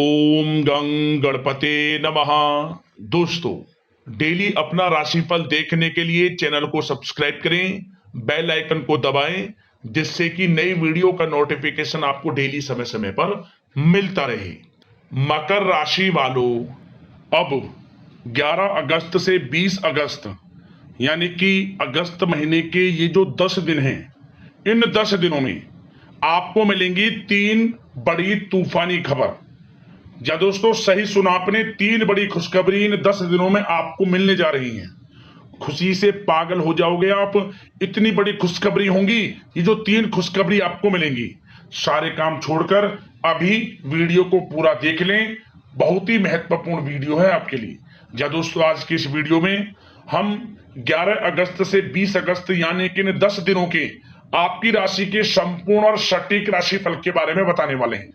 ओम गं गणपते नमः। दोस्तों, डेली अपना राशिफल देखने के लिए चैनल को सब्सक्राइब करें, बेल आइकन को दबाएं, जिससे कि नई वीडियो का नोटिफिकेशन आपको डेली समय समय पर मिलता रहे। मकर राशि वालों, अब 11 अगस्त से 20 अगस्त यानी कि अगस्त महीने के ये जो 10 दिन हैं, इन 10 दिनों में आपको मिलेंगी 3 बड़ी तूफानी खबर। या दोस्तों, सही सुना आपने, 3 बड़ी खुशखबरी इन 10 दिनों में आपको मिलने जा रही हैं। खुशी से पागल हो जाओगे आप, इतनी बड़ी खुशखबरी होंगी। ये जो 3 खुशखबरी आपको मिलेंगी, सारे काम छोड़कर अभी वीडियो को पूरा देख लें। बहुत ही महत्वपूर्ण वीडियो है आपके लिए। या दोस्तों, आज की इस वीडियो में हम 11 अगस्त से 20 अगस्त यानी कि इन 10 दिनों के आपकी राशि के संपूर्ण और सटीक राशिफल के बारे में बताने वाले हैं।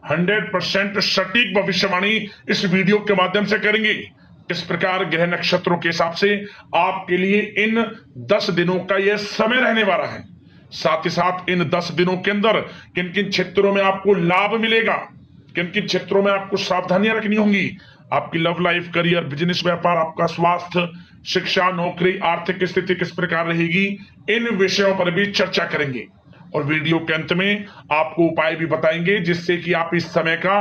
100% सटीक भविष्यवाणी इस वीडियो के माध्यम से करेंगे। किस प्रकार ग्रह नक्षत्रों के हिसाब से आपके लिए इन 10 दिनों का यह समय रहने वाला है, साथ ही साथ इन 10 दिनों के अंदर किन किन क्षेत्रों में आपको लाभ मिलेगा, किन किन क्षेत्रों में आपको सावधानियां रखनी होंगी, आपकी लव लाइफ, करियर, बिजनेस, व्यापार, आपका स्वास्थ्य, शिक्षा, नौकरी, आर्थिक स्थिति किस प्रकार रहेगी, इन विषयों पर भी चर्चा करेंगे। और वीडियो के अंत में आपको उपाय भी बताएंगे, जिससे कि आप इस समय का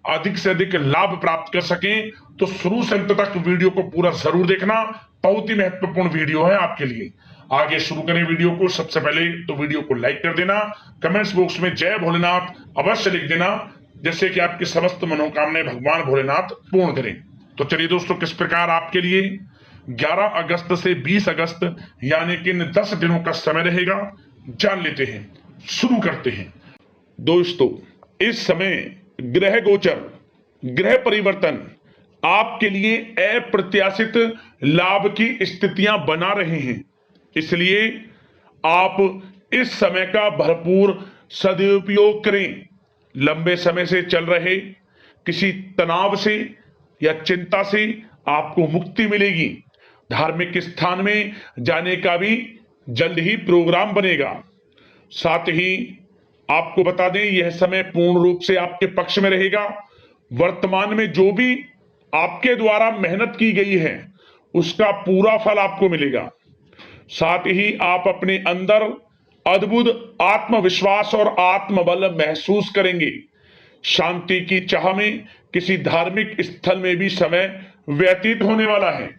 अधिक से अधिक लाभ प्राप्त कर सकें। तो शुरू से अंत तक वीडियो को पूरा जरूर देखना, बहुत ही महत्वपूर्ण वीडियो है आपके लिए। आगे शुरू करें वीडियो को। सबसे पहले तो वीडियो को लाइक कर देना, कमेंट्स बॉक्स में जय भोलेनाथ अवश्य लिख देना, जैसे कि आपकी समस्त मनोकामनाएं भगवान भोलेनाथ पूर्ण करें। तो चलिए दोस्तों, किस प्रकार आपके लिए 11 अगस्त से 20 अगस्त यानी कि इन 10 दिनों का समय रहेगा, जान लेते हैं। शुरू करते हैं। दोस्तों, इस समय ग्रह गोचर, ग्रह परिवर्तन आपके लिए अप्रत्याशित लाभ की स्थितियां बना रहे हैं। इसलिए आप इस समय का भरपूर सदुपयोग करें। लंबे समय से चल रहे किसी तनाव से या चिंता से आपको मुक्ति मिलेगी। धार्मिक स्थान में जाने का भी जल्द ही प्रोग्राम बनेगा। साथ ही आपको बता दें, यह समय पूर्ण रूप से आपके पक्ष में रहेगा। वर्तमान में जो भी आपके द्वारा मेहनत की गई है, उसका पूरा फल आपको मिलेगा। साथ ही आप अपने अंदर अद्भुत आत्मविश्वास और आत्मबल महसूस करेंगे। शांति की चाह में किसी धार्मिक स्थल में भी समय व्यतीत होने वाला है।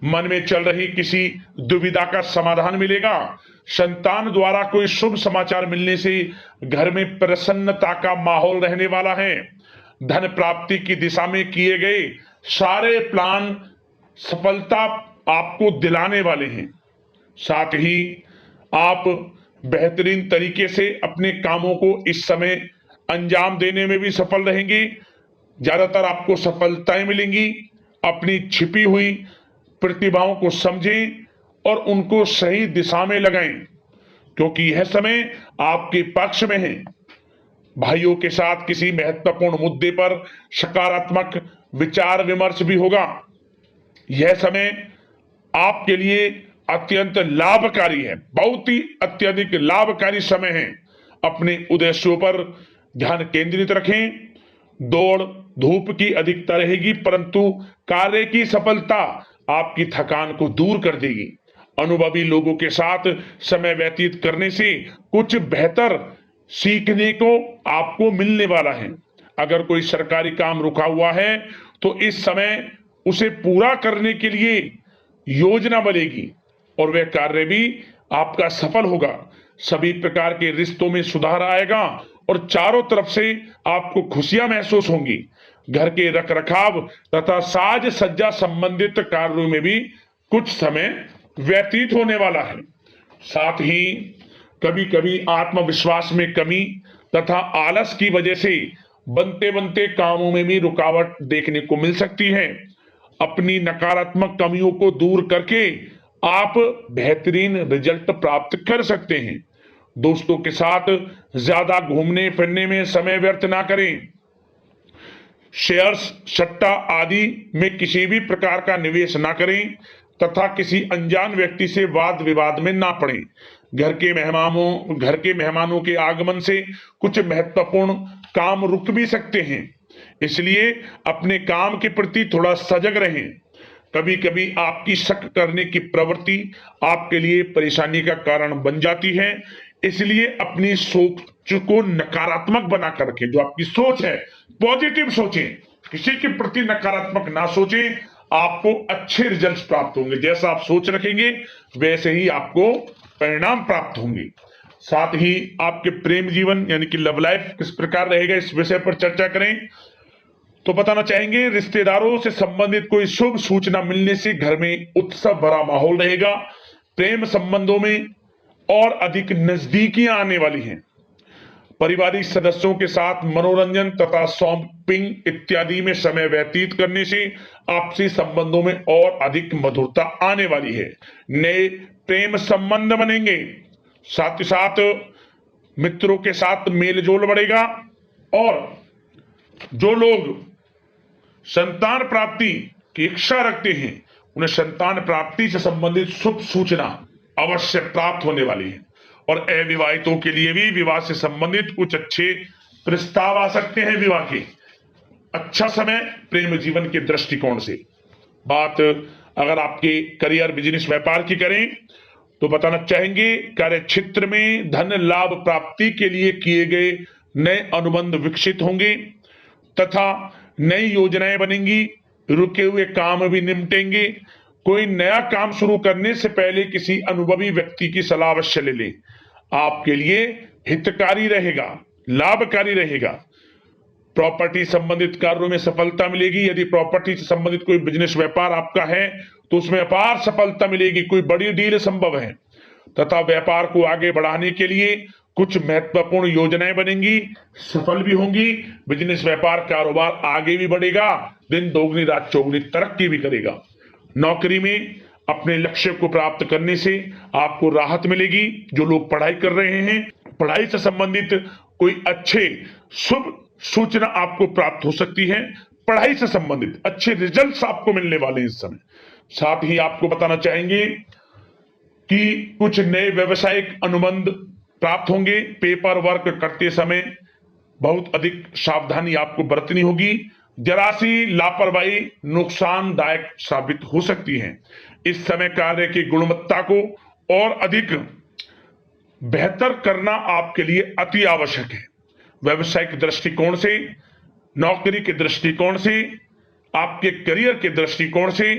मन में चल रही किसी दुविधा का समाधान मिलेगा। संतान द्वारा कोई शुभ समाचार मिलने से घर में प्रसन्नता का माहौल रहने वाला है। धन प्राप्ति की दिशा में किए गए सारे प्लान सफलता आपको दिलाने वाले हैं। साथ ही आप बेहतरीन तरीके से अपने कामों को इस समय अंजाम देने में भी सफल रहेंगे। ज्यादातर आपको सफलताएं मिलेंगी। अपनी छिपी हुई प्रतिभाओं को समझें और उनको सही दिशा में लगाएं, क्योंकि यह समय आपके पक्ष में है। भाइयों के साथ किसी महत्वपूर्ण मुद्दे पर सकारात्मक विचार विमर्श भी होगा। यह समय आपके लिए अत्यंत लाभकारी है, बहुत ही अत्यधिक लाभकारी समय है। अपने उद्देश्यों पर ध्यान केंद्रित रखें। दौड़ धूप की अधिकता रहेगी, परंतु कार्य की सफलता आपकी थकान को दूर कर देगी। अनुभवी लोगों के साथ समय व्यतीत करने से कुछ बेहतर सीखने को आपको मिलने वाला है। अगर कोई सरकारी काम रुका हुआ है तो इस समय उसे पूरा करने के लिए योजना बनेगी और वह कार्य भी आपका सफल होगा। सभी प्रकार के रिश्तों में सुधार आएगा और चारों तरफ से आपको खुशियां महसूस होंगी। घर के रखरखाव तथा साज सज्जा संबंधित कार्यों में भी कुछ समय व्यतीत होने वाला है। साथ ही कभी कभी आत्मविश्वास में कमी तथा आलस की वजह से बनते बनते कामों में भी रुकावट देखने को मिल सकती है। अपनी नकारात्मक कमियों को दूर करके आप बेहतरीन रिजल्ट प्राप्त कर सकते हैं। दोस्तों के साथ ज्यादा घूमने फिरने में समय व्यर्थ ना करें। शेयर्स, सट्टा आदि में किसी भी प्रकार का निवेश ना करें तथा किसी अनजान व्यक्ति से वाद विवाद में ना पड़ें। घर के मेहमानों के आगमन से कुछ महत्वपूर्ण काम रुक भी सकते हैं। इसलिए अपने काम के प्रति थोड़ा सजग रहें। कभी कभी आपकी शक करने की प्रवृत्ति आपके लिए परेशानी का कारण बन जाती है, इसलिए अपनी सोच को नकारात्मक बनाकर रखें। जो आपकी सोच है पॉजिटिव सोचें, किसी के प्रति नकारात्मक ना सोचें। आपको अच्छे रिजल्ट्स प्राप्त होंगे। जैसा आप सोच रखेंगे वैसे ही आपको परिणाम प्राप्त होंगे। साथ ही आपके प्रेम जीवन यानी कि लव लाइफ किस प्रकार रहेगा, इस विषय पर चर्चा करें तो बताना चाहेंगे रिश्तेदारों से संबंधित कोई शुभ सूचना मिलने से घर में उत्सव भरा माहौल रहेगा। प्रेम संबंधों में और अधिक नजदीकियां आने वाली हैं। पारिवारिक सदस्यों के साथ मनोरंजन तथा शॉपिंग इत्यादि में समय व्यतीत करने से आपसी संबंधों में और अधिक मधुरता आने वाली है। नए प्रेम संबंध बनेंगे। साथ ही साथ मित्रों के साथ मेलजोल बढ़ेगा। और जो लोग संतान प्राप्ति की इच्छा रखते हैं उन्हें संतान प्राप्ति से संबंधित शुभ सूचना अवश्य प्राप्त होने वाली है। और अविवाहितों के लिए भी विवाह से संबंधित कुछ अच्छे प्रस्ताव आ सकते हैं। विवाह के अच्छा समय प्रेम जीवन के दृष्टिकोण से। बात अगर आपके करियर बिजनेस व्यापार की करें तो बताना चाहेंगे कार्य क्षेत्र में धन लाभ प्राप्ति के लिए किए गए नए अनुबंध विकसित होंगे तथा नई योजनाएं बनेंगी। रुके हुए काम भी निपटेंगे। कोई नया काम शुरू करने से पहले किसी अनुभवी व्यक्ति की सलाह अवश्य ले लें। आपके लिए हितकारी रहेगा, लाभकारी रहेगा। प्रॉपर्टी संबंधित कार्यों में सफलता मिलेगी। यदि प्रॉपर्टी से संबंधित कोई बिजनेस व्यापार आपका है तो उसमें अपार सफलता मिलेगी। कोई बड़ी डील संभव है तथा व्यापार को आगे बढ़ाने के लिए कुछ महत्वपूर्ण योजनाएं बनेंगी, सफल भी होंगी। बिजनेस व्यापार कारोबार आगे भी बढ़ेगा, दिन दोगुनी रात चौगुनी तरक्की भी करेगा। नौकरी में अपने लक्ष्य को प्राप्त करने से आपको राहत मिलेगी। जो लोग पढ़ाई कर रहे हैं, पढ़ाई से संबंधित कोई अच्छे शुभ सूचना आपको प्राप्त हो सकती है। पढ़ाई से संबंधित अच्छे रिजल्ट्स आपको मिलने वाले हैं इस समय। साथ ही आपको बताना चाहेंगे कि कुछ नए व्यवसायिक अनुबंध प्राप्त होंगे। पेपर वर्क करते समय बहुत अधिक सावधानी आपको बरतनी होगी। जरा सी लापरवाही नुकसानदायक साबित हो सकती है। इस समय कार्य की गुणवत्ता को और अधिक बेहतर करना आपके लिए अति आवश्यक है। व्यवसायिक दृष्टिकोण से, नौकरी के दृष्टिकोण से, आपके करियर के दृष्टिकोण से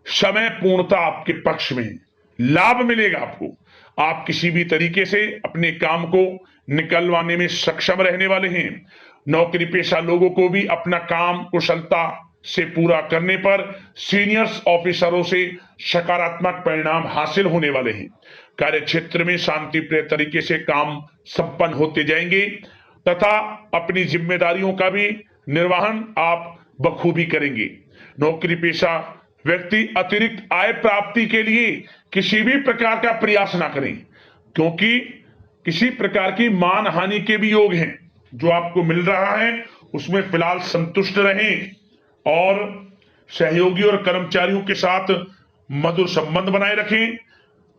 समय पूर्णता आपके पक्ष में है। लाभ मिलेगा आपको। आप किसी भी तरीके से अपने काम को निकलवाने में सक्षम रहने वाले हैं। नौकरी पेशा लोगों को भी अपना काम कुशलता से पूरा करने पर सीनियर्स ऑफिसरों से सकारात्मक परिणाम हासिल होने वाले हैं। कार्य क्षेत्र में शांतिप्रिय तरीके से काम संपन्न होते जाएंगे तथा अपनी जिम्मेदारियों का भी निर्वहन आप बखूबी करेंगे। नौकरी पेशा व्यक्ति अतिरिक्त आय प्राप्ति के लिए किसी भी प्रकार का प्रयास ना करें, क्योंकि किसी प्रकार की मान हानि के भी योग हैं। जो आपको मिल रहा है उसमें फिलहाल संतुष्ट रहें और सहयोगी और कर्मचारियों के साथ मधुर संबंध बनाए रखें।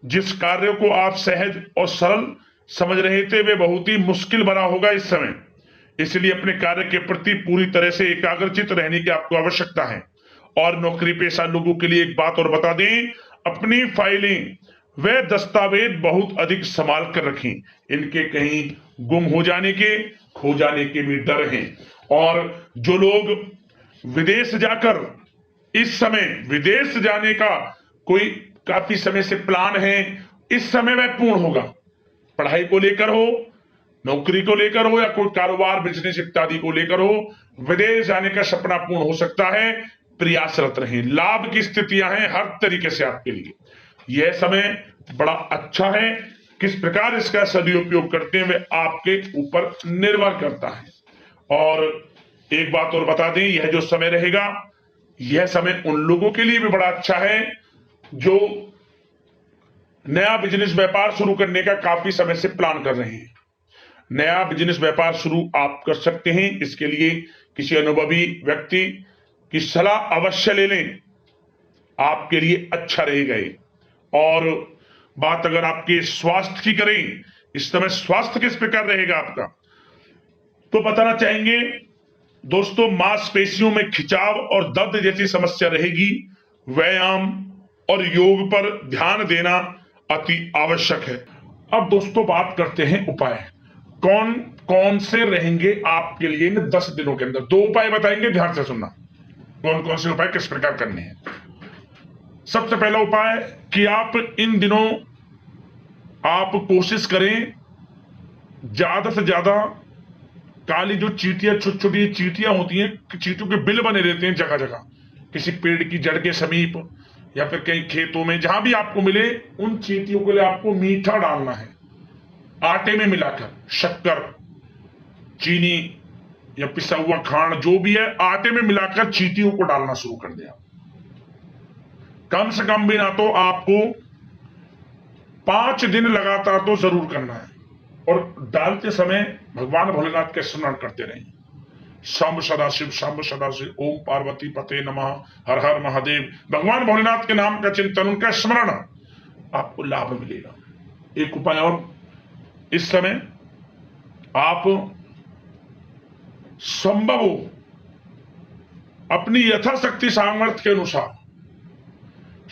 जिस कार्य को आप सहज और सरल समझ रहे थे वे बहुत ही मुश्किल बना होगा इस समय। इसलिए अपने कार्य के प्रति पूरी तरह से एकाग्रचित रहने की आपको आवश्यकता है। और नौकरी पेशा लोगों के लिए एक बात और बता दें, अपनी फाइलें वे दस्तावेज बहुत अधिक संभाल कर रखें। इनके कहीं गुम हो जाने के, खो जाने के भी डर हैं। और जो लोग विदेश जाकर इस समय विदेश जाने का कोई काफी समय से प्लान है, इस समय वह पूर्ण होगा। पढ़ाई को लेकर हो, नौकरी को लेकर हो या कोई कारोबार बिजनेस इत्यादि को लेकर हो, विदेश जाने का सपना पूर्ण हो सकता है। प्रयासरत रहें। लाभ की स्थितियां हैं हर तरीके से आपके लिए। यह समय बड़ा अच्छा है। किस प्रकार इसका सदुपयोग करते हैं वे आपके ऊपर निर्भर करता है। और एक बात और बता दें, यह जो समय रहेगा यह समय उन लोगों के लिए भी बड़ा अच्छा है जो नया बिजनेस व्यापार शुरू करने का काफी समय से प्लान कर रहे हैं। नया बिजनेस व्यापार शुरू आप कर सकते हैं। इसके लिए किसी अनुभवी व्यक्ति की सलाह अवश्य ले लें, आपके लिए अच्छा रहेगा। और बात अगर आपके स्वास्थ्य की करें, इस समय स्वास्थ्य किस प्रकार रहेगा आपका, तो बताना चाहेंगे दोस्तों, मांसपेशियों में खिंचाव और दर्द जैसी समस्या रहेगी। व्यायाम और योग पर ध्यान देना अति आवश्यक है। अब दोस्तों बात करते हैं उपाय। कौन कौन से रहेंगे आपके लिए इन 10 दिनों के अंदर। 2 उपाय बताएंगे, ध्यान से सुनना। कौन कौन से उपाय किस प्रकार करने हैं। सबसे पहला उपाय कि आप इन दिनों आप कोशिश करें ज्यादा से ज्यादा काली जो चींटियां, छोटी छोटी चींटियां होती हैं, चींटियों के बिल बने रहते हैं जगह जगह, किसी पेड़ की जड़ के समीप या फिर कहीं खेतों में, जहां भी आपको मिले, उन चींटियों के लिए आपको मीठा डालना है। आटे में मिलाकर शक्कर, चीनी या पिसा हुआ खांड जो भी है, आटे में मिलाकर चींटियों को डालना शुरू कर दिया। कम से कम भी ना तो आपको 5 दिन लगातार तो जरूर करना है। और डालते समय भगवान भोलेनाथ के स्मरण करते रहें। शंभ सदाशिव, शंभ सदाशिव, ओम पार्वती पते नमः, हर हर महादेव। भगवान भोलेनाथ के नाम का चिंतन, उनका स्मरण, आपको लाभ मिलेगा। एक उपाय और, इस समय आप संभव हो अपनी यथाशक्ति सामर्थ्य के अनुसार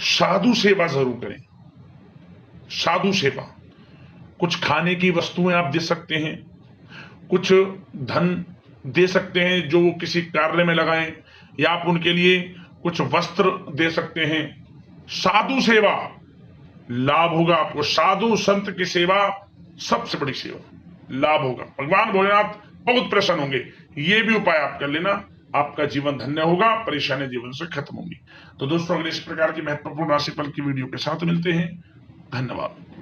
साधु सेवा जरूर करें। साधु सेवा, कुछ खाने की वस्तुएं आप दे सकते हैं, कुछ धन दे सकते हैं जो किसी कार्य में लगाएं, या आप उनके लिए कुछ वस्त्र दे सकते हैं। साधु सेवा, लाभ होगा आपको। साधु संत की सेवा सबसे बड़ी सेवा, लाभ होगा। भगवान भोलेनाथ बहुत प्रसन्न होंगे। ये भी उपाय आप कर लेना, आपका जीवन धन्य होगा, परेशानी जीवन से खत्म होंगी। तो दोस्तों, अगले इस प्रकार की महत्वपूर्ण राशिफल की वीडियो के साथ मिलते हैं। धन्यवाद।